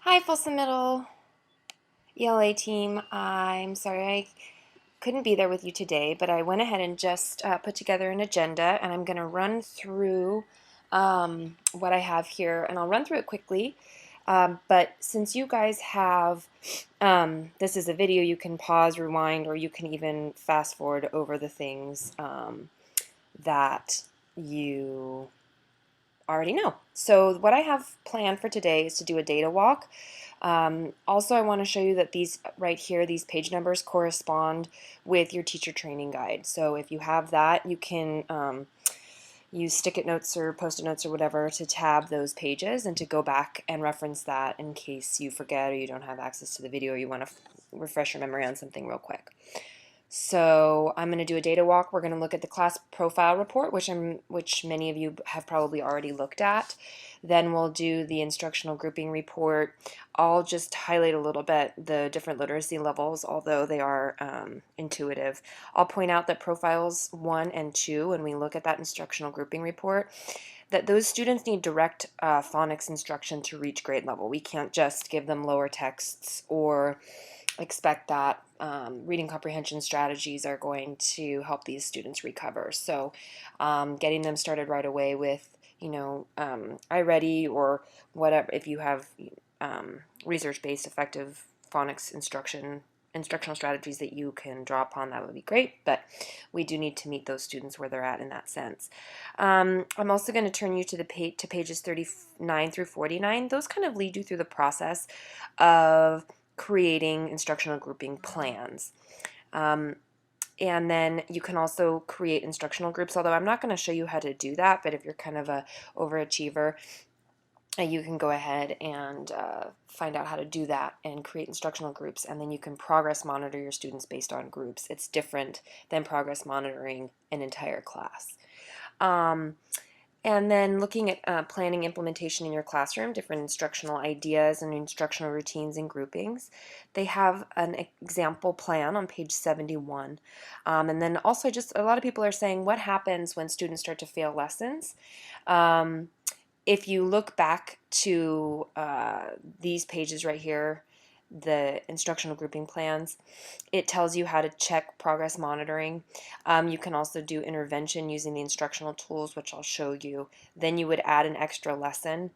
Hi, Folsom Middle ELA team. I'm sorry I couldn't be there with you today, but I went ahead and just put together an agenda, and I'm going to run through what I have here, and I'll run through it quickly. But since you guys have, this is a video, you can pause, rewind, or you can even fast forward over the things that you already know. So what I have planned for today is to do a data walk. Also, I want to show you that these right here, these page numbers correspond with your teacher training guide. So if you have that, you can use stick-it notes or post-it notes or whatever to tab those pages and to go back and reference that in case you forget or you don't have access to the video or you want to refresh your memory on something real quick. So I'm going to do a data walk. We're going to look at the class profile report, which many of you have probably already looked at. Then we'll do the instructional grouping report. I'll just highlight a little bit the different literacy levels, although they are intuitive. I'll point out that profiles 1 and 2, when we look at that instructional grouping report, that those students need direct phonics instruction to reach grade level. We can't just give them lower texts or expect that reading comprehension strategies are going to help these students recover. So getting them started right away with, IReady or whatever, if you have research-based effective phonics instructional strategies that you can draw upon, that would be great, but we do need to meet those students where they're at in that sense. I'm also going to turn you to pages 39 through 49. Those kind of lead you through the process of creating instructional grouping plans. And then you can also create instructional groups, although I'm not going to show you how to do that, but if you're kind of a overachiever, you can go ahead and find out how to do that and create instructional groups, and then you can progress monitor your students based on groups. It's different than progress monitoring an entire class. And then looking at planning implementation in your classroom, different instructional ideas and instructional routines and groupings. They have an example plan on page 71. And then also just a lot of people are saying, what happens when students start to fail lessons? If you look back to these pages right here, the instructional grouping plans, it tells you how to check progress monitoring. You can also do intervention using the instructional tools, which I'll show you. Then you would add an extra lesson,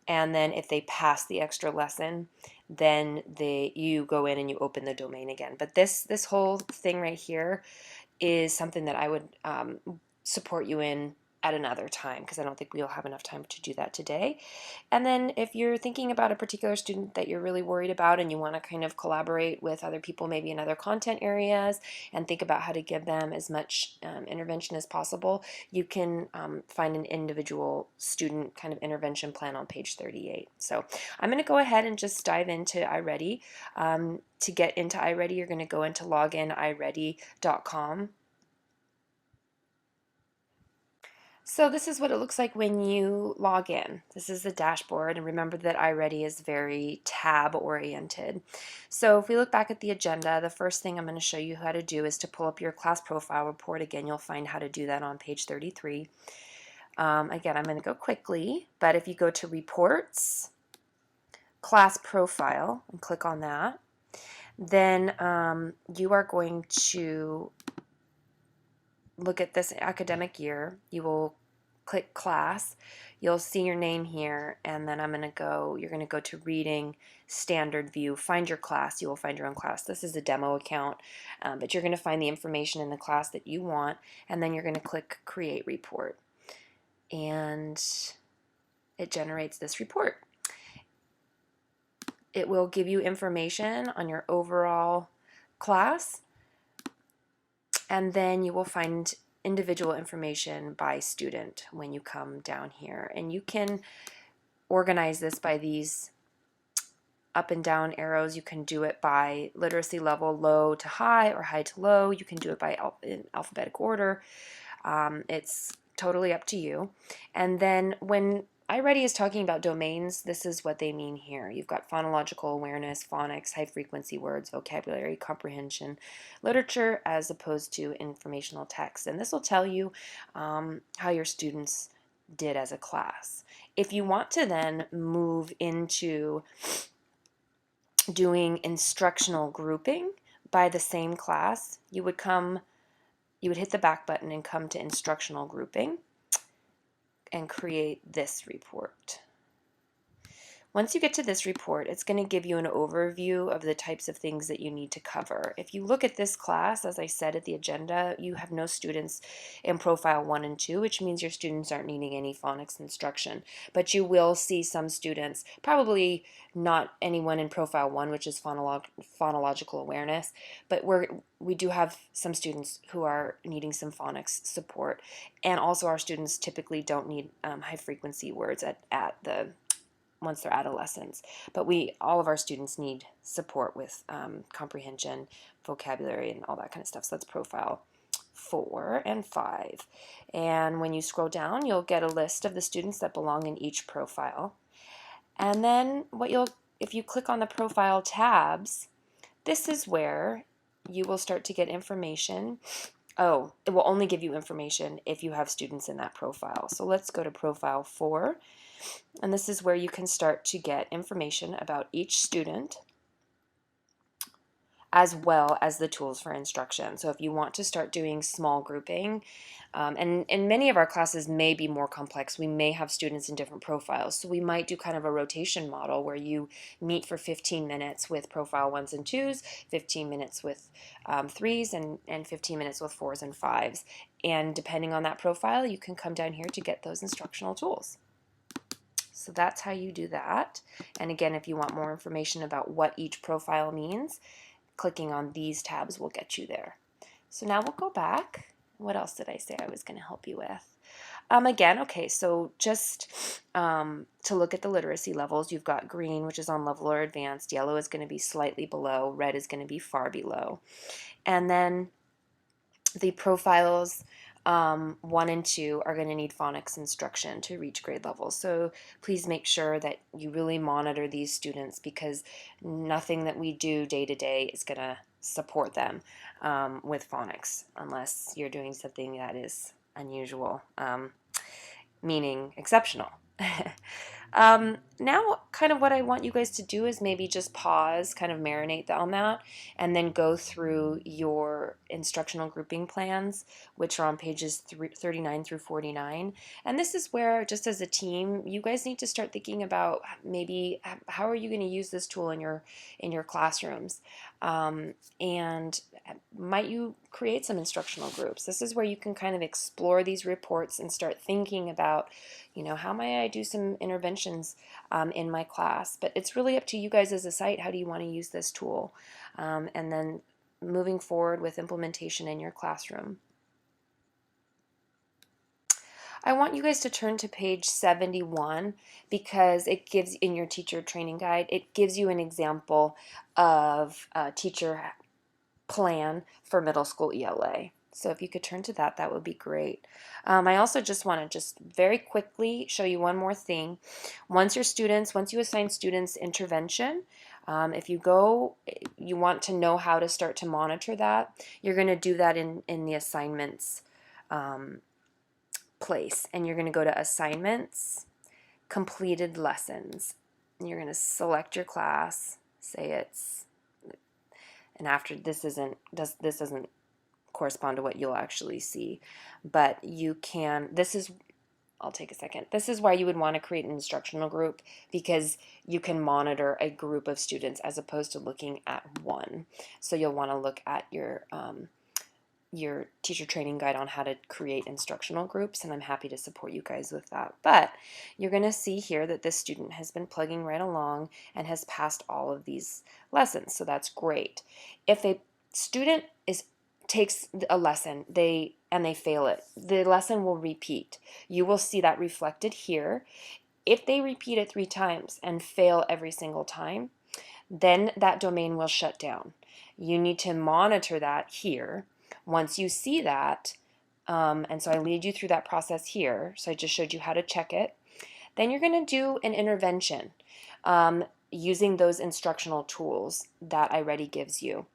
and then if they pass the extra lesson, then you go in and you open the domain again. But this whole thing right here is something that I would support you in at another time, because I don't think we'll have enough time to do that today. And then if you're thinking about a particular student that you're really worried about and you want to kind of collaborate with other people maybe in other content areas and think about how to give them as much intervention as possible, you can find an individual student kind of intervention plan on page 38. So I'm going to go ahead and just dive into IReady. To get into IReady, you're going to go into login.iready.com. So this is what it looks like when you log in. This is the dashboard, and remember that IReady is very tab oriented. So if we look back at the agenda, the first thing I'm going to show you how to do is to pull up your class profile report. Again, you'll find how to do that on page 33. Again, I'm going to go quickly, but if you go to reports, class profile, and click on that, then you are going to look at this academic year. You will click class, you'll see your name here, and then you're going to go to reading, standard view, find your class. You will find your own class. This is a demo account, but you're going to find the information in the class that you want, and then you're going to click create report, and it generates this report. It will give you information on your overall class, and then you will find individual information by student when you come down here. And you can organize this by these up and down arrows. You can do it by literacy level, low to high or high to low. You can do it by in alphabetic order. It's totally up to you. And then when IReady is talking about domains, this is what they mean here. You've got phonological awareness, phonics, high frequency words, vocabulary, comprehension, literature, as opposed to informational text. And this will tell you how your students did as a class. If you want to then move into doing instructional grouping by the same class, you would hit the back button and come to instructional grouping and create this report. Once you get to this report, it's going to give you an overview of the types of things that you need to cover. If you look at this class, as I said at the agenda, you have no students in Profile 1 and 2, which means your students aren't needing any phonics instruction. But you will see some students, probably not anyone in Profile 1, which is phonological awareness, but we do have some students who are needing some phonics support. And also our students typically don't need high frequency words once they're adolescents. But all of our students need support with comprehension, vocabulary, and all that kind of stuff. So that's Profile 4 and 5. And when you scroll down, you'll get a list of the students that belong in each profile. And then if you click on the profile tabs, this is where you will start to get information. Oh, it will only give you information if you have students in that profile. So let's go to Profile 4. And this is where you can start to get information about each student as well as the tools for instruction. So if you want to start doing small grouping, and many of our classes may be more complex. We may have students in different profiles. So we might do kind of a rotation model where you meet for 15 minutes with Profile 1s and 2s, 15 minutes with 3s, and 15 minutes with 4s and 5s. And depending on that profile, you can come down here to get those instructional tools. So that's how you do that. And again, if you want more information about what each profile means, clicking on these tabs will get you there. So now we'll go back. What else did I say I was going to help you with? Again, okay, so just to look at the literacy levels, you've got green, which is on level or advanced. Yellow is going to be slightly below. Red is going to be far below. And then the profiles 1 and 2 are going to need phonics instruction to reach grade level. So please make sure that you really monitor these students, because nothing that we do day to day is going to support them with phonics unless you're doing something that is unusual, meaning exceptional. Now kind of what I want you guys to do is maybe just pause, kind of marinate on that, and then go through your instructional grouping plans, which are on pages 39 through 49. And this is where, just as a team, you guys need to start thinking about maybe how are you going to use this tool in your classrooms, and might you create some instructional groups. This is where you can kind of explore these reports and start thinking about, how might I do some interventions in my class. But it's really up to you guys as a site. How do you want to use this tool? And then moving forward with implementation in your classroom. I want you guys to turn to page 71, because it gives, in your teacher training guide, it gives you an example of a teacher plan for middle school ELA. So if you could turn to that, that would be great. I also just want to very quickly show you one more thing. Once you assign students intervention, if you want to know how to start to monitor that, you're going to do that in the assignments place. And you're going to go to Assignments, Completed Lessons. And you're going to select your class, say it's, and after this doesn't correspond to what you'll actually see, but you can, I'll take a second. This is why you would want to create an instructional group, because you can monitor a group of students as opposed to looking at one. So you'll want to look at your teacher training guide on how to create instructional groups, and I'm happy to support you guys with that. But you're going to see here that this student has been plugging right along and has passed all of these lessons, so that's great. If a student takes a lesson and they fail it, the lesson will repeat. You will see that reflected here. If they repeat it 3 times and fail every single time, then that domain will shut down. You need to monitor that here. Once you see that, and so I lead you through that process here, so I just showed you how to check it, then you're going to do an intervention using those instructional tools that IReady gives you.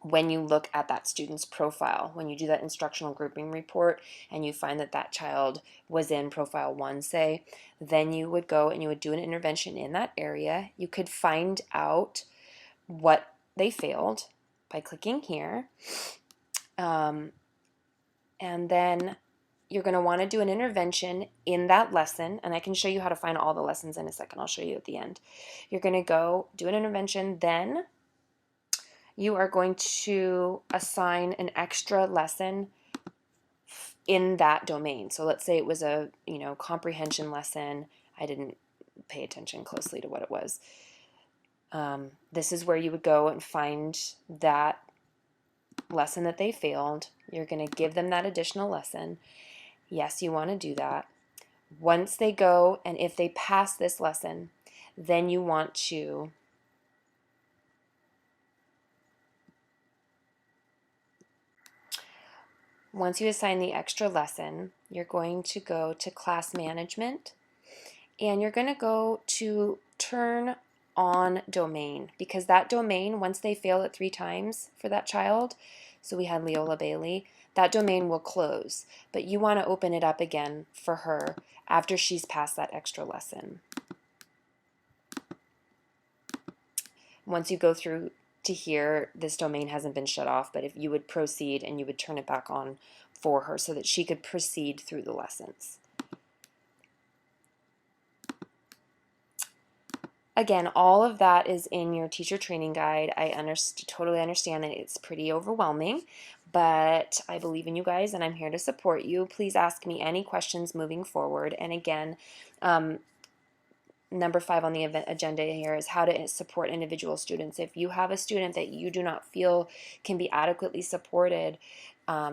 when you look at that student's profile, when you do that instructional grouping report and you find that that child was in profile 1, say, then you would go and you would do an intervention in that area. You could find out what they failed by clicking here. And then you're going to want to do an intervention in that lesson, and I can show you how to find all the lessons in a second. I'll show you at the end. You're going to go do an intervention, then you are going to assign an extra lesson in that domain. So let's say it was a, comprehension lesson. I didn't pay attention closely to what it was. This is where you would go and find that lesson that they failed. You're going to give them that additional lesson. Yes, you want to do that. Once they go, and if they pass this lesson, then you want to once you assign the extra lesson, you're going to go to class management, and you're going to go to turn on domain, because that domain, once they fail it 3 times for that child, so we had Leola Bailey, that domain will close, but you want to open it up again for her after she's passed that extra lesson. Once you go through to here, this domain hasn't been shut off, but if you would proceed and you would turn it back on for her so that she could proceed through the lessons. Again, all of that is in your teacher training guide. I totally understand that it's pretty overwhelming, but I believe in you guys and I'm here to support you. Please ask me any questions moving forward. And again, number 5 on the agenda here is how to support individual students. If you have a student that you do not feel can be adequately supported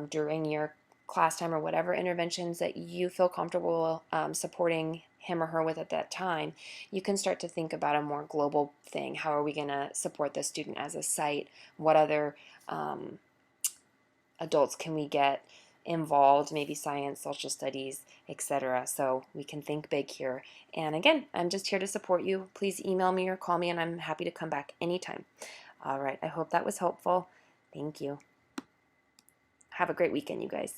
during your class time or whatever interventions that you feel comfortable supporting him or her with at that time, you can start to think about a more global thing. How are we going to support the student as a site? What other adults can we get involved, maybe science, social studies, etc. So we can think big here. And again, I'm just here to support you. Please email me or call me and I'm happy to come back anytime. All right, I hope that was helpful. Thank you. Have a great weekend, you guys.